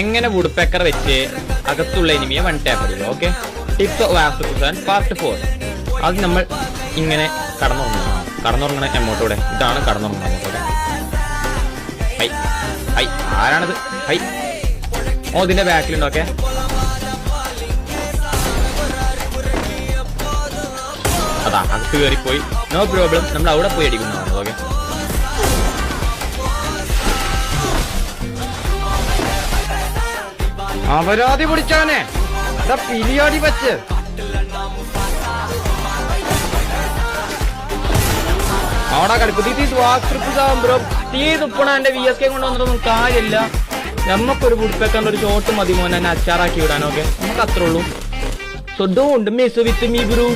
എങ്ങനെ would pecker വെച്ച് അകത്തുള്ള എനിമിയെ വൺ ടാപ്പ് ചെയ്തു. ഓക്കെ, ടിപ്സ് ഓഫ് വാസ്റ്റർ കുസാൻ പാർട്ട് 4. അത് നമ്മൾ ഇങ്ങനെ കടന്നുറങ്ങണ എമൗണ്ടോടെ. ഇതാണ് കടന്നുറങ്ങണ എമൗണ്ടോടെ. ഹൈ ഹൈ, ആരാണത്? ഹൈ, ഓ ഇതിന്റെ ബാക്കിലുണ്ട്. ഓക്കെ, അതാ അകത്ത് കയറിപ്പോയി. നോ പ്രോബ്ലം, നമ്മൾ അവിടെ പോയി അടിക്കുന്നതാണ്. ഓക്കെ, അപരാധി പിടിച്ചാനെ പിലിയാടി വെച്ച് അവിടെ കിടക്കും. തീ തുപ്പണ എന്റെ VSK കൊണ്ടുവന്നിട്ടൊന്നും കാര്യമില്ല. നമ്മക്കൊരു വുഡ്പെക്കറിന്റെ ഒരു ഷോട്ട് മതി മോനെ, എന്നെ അച്ചാറാക്കി വിടാൻ. ഓക്കെ, നമുക്ക് അത്രേ ഉള്ളൂ. So don't miss with me bro.